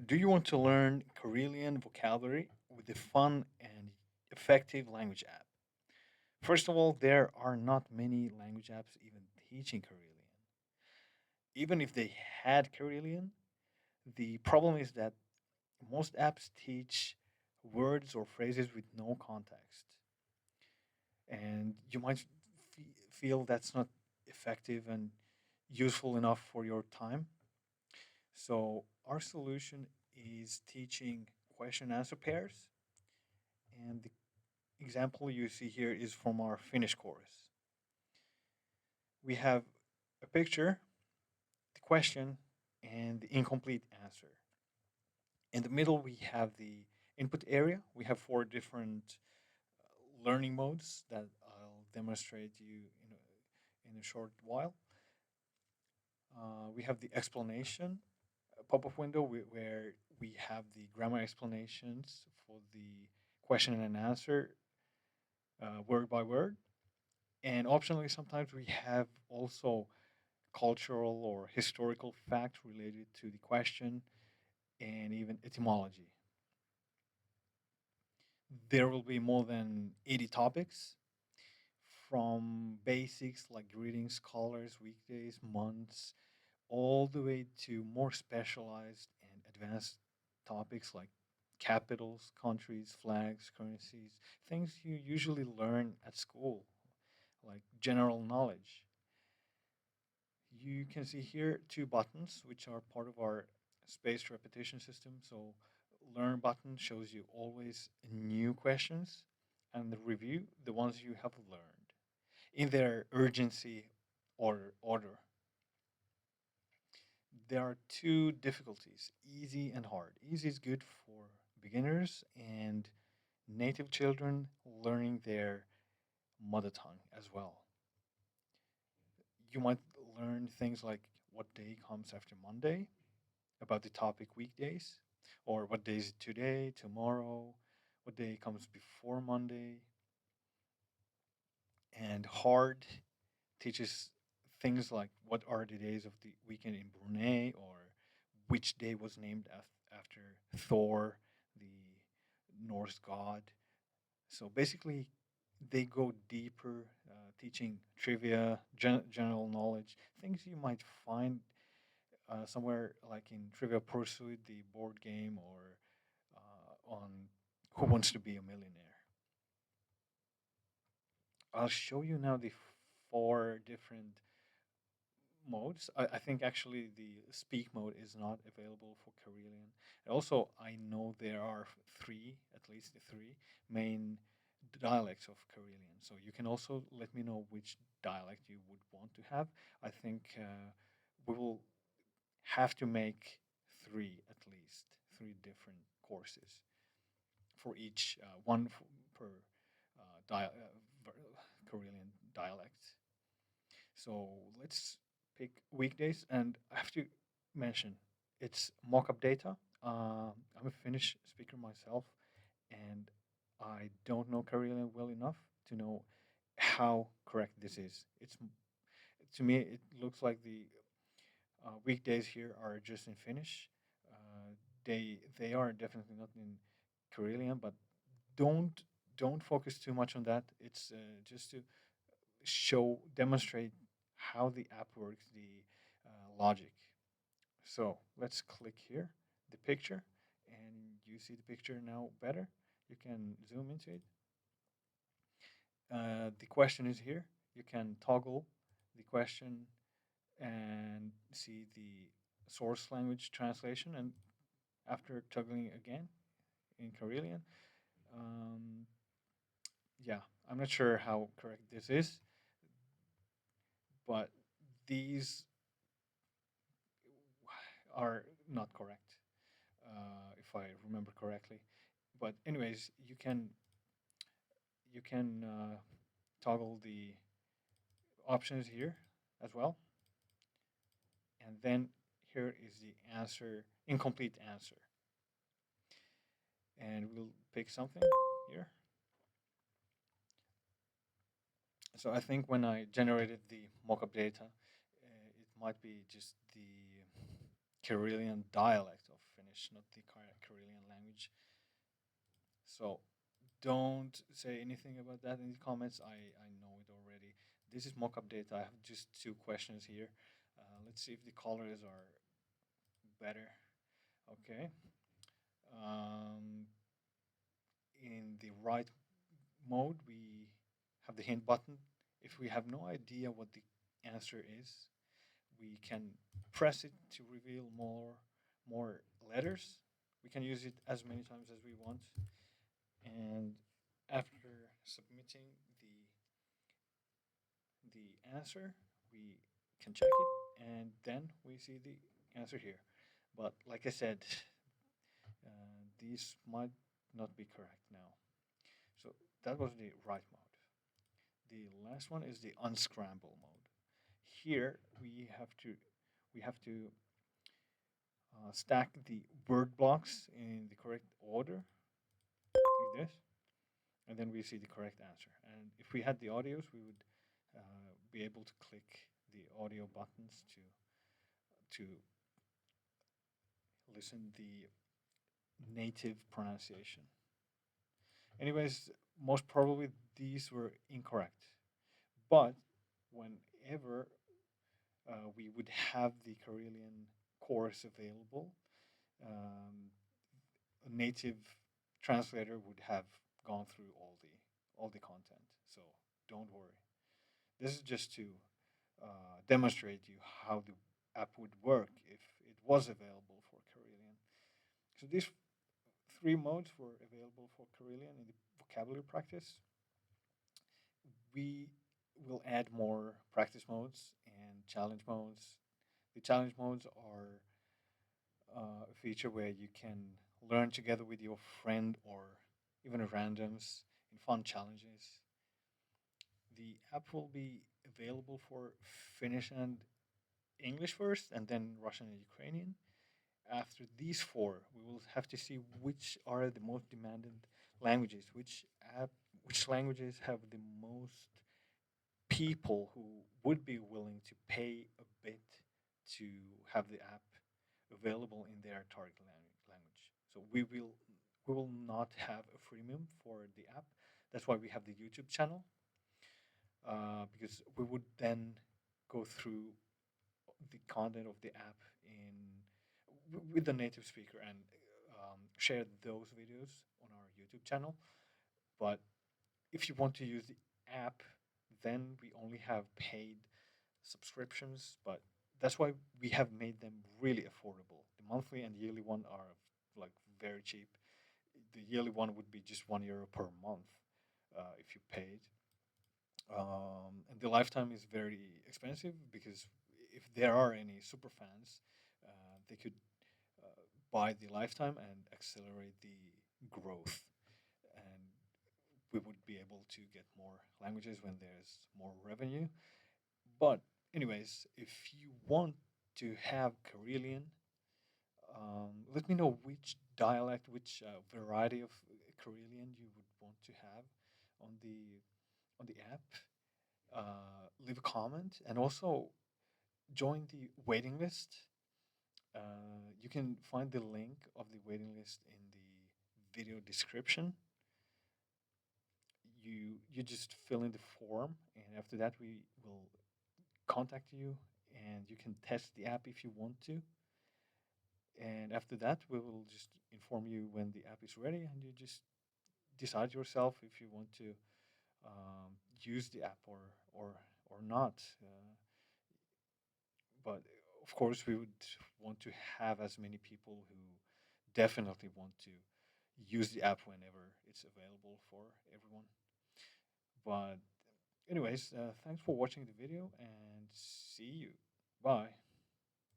Do you want to learn Karelian vocabulary with a fun and effective language app? First of all, there are not many language apps even teaching Karelian. Even if they had Karelian, the problem is that most apps teach words or phrases with no context. And you might feel that's not effective and useful enough for your time. So, our solution is teaching question answer pairs. And the example you see here is from our Finnish course. We have a picture, the question, and the incomplete answer. In the middle, we have the input area. We have four different learning modes that I'll demonstrate you in a short while. We have the explanation pop-up window where we have the grammar explanations for the question and answer word by word. And optionally, sometimes we have also cultural or historical fact related to the question and even etymology. There will be more than 80 topics from basics like greetings, colors, weekdays, months, all the way to more specialized and advanced topics like capitals, countries, flags, currencies, things you usually learn at school, like general knowledge. You can see here two buttons, which are part of our spaced repetition system. So, learn button shows you always new questions, and the review, the ones you have learned in their urgency or order. There are two difficulties, easy and hard. Easy is good for beginners and native children learning their mother tongue as well. You might learn things like what day comes after Monday, about the topic weekdays, or what day is it today, tomorrow, what day comes before Monday. And hard teaches things like what are the days of the weekend in Brunei, or which day was named after Thor, the Norse god. So basically, they go deeper, teaching trivia, general knowledge, things you might find somewhere like in Trivia Pursuit, the board game, or on Who Wants to Be a Millionaire. I'll show you now the four different modes. I think actually the speak mode is not available for Karelian. And also, I know there are three, at least three, main dialects of Karelian. So you can also let me know which dialect you would want to have. I think we will have to make three at least, three different courses for each, one per Karelian dialect. So let's pick weekdays, and I have to mention it's mock-up data. I'm a Finnish speaker myself, and I don't know Karelian well enough to know how correct this is. It's to me it looks like the weekdays here are just in Finnish. They are definitely not in Karelian, but don't don't focus too much on that. It's just to demonstrate how the app works, the logic. So let's click here, the picture, and you see the picture now better. You can zoom into it. The question is here. You can toggle the question and see the source language translation. And after toggling again in Karelian, um, yeah, I'm not sure how correct this is, but these are not correct, if I remember correctly. But anyways, you can toggle the options here as well, and then here is the answer, incomplete answer, and we'll pick something here. So I think when I generated the mockup data, it might be just the Karelian dialect of Finnish. English, not the Karelian language. So don't say anything about that in the comments. I know it already. This is mock update. I have just two questions here. Let's see if the colors are better. Okay. Um, in the right mode, we have the hint button. If we have no idea what the answer is, we can press it to reveal more letters. We can use it as many times as we want. And after submitting the answer, we can check it, and then we see the answer here. But like I said, these might not be correct now. So that was the right mode. The last one is the unscramble mode. Here we have to stack the word blocks in the correct order, like this, and then we see the correct answer. And if we had the audios, we would be able to click the audio buttons to listen the native pronunciation. Anyways, most probably these were incorrect, but whenever we would have the Karelian course available, um, a native translator would have gone through all the content. So don't worry. This is just to demonstrate you how the app would work if it was available for Karelian. So these three modes were available for Karelian in the vocabulary practice. We will add more practice modes and challenge modes. The challenge modes are a feature where you can learn together with your friend or even randoms in fun challenges. The app will be available for Finnish and English first, and then Russian and Ukrainian. After these four, we will have to see which are the most demanded languages, app, which languages have the most people who would be willing to pay a bit to have the app available in their target language. So we will not have a freemium for the app. That's why we have the YouTube channel, because we would then go through the content of the app with the native speaker and share those videos on our YouTube channel. But if you want to use the app, then we only have paid subscriptions. But that's why we have made them really affordable. The monthly and yearly one are like very cheap. The yearly one would be just €1 per month if you paid. And the lifetime is very expensive because if there are any super fans, they could buy the lifetime and accelerate the growth. And we would be able to get more languages when there's more revenue. But, anyways, if you want to have Karelian, let me know which dialect, which variety of Karelian you would want to have on the app. Leave a comment and also join the waiting list. You can find the link of the waiting list in the video description. You just fill in the form, and after that we will contact you, and you can test the app if you want to. And after that, we will just inform you when the app is ready, and you just decide yourself if you want to use the app or not. But of course, we would want to have as many people who definitely want to use the app whenever it's available for everyone. But anyways, thanks for watching the video and see you. Bye.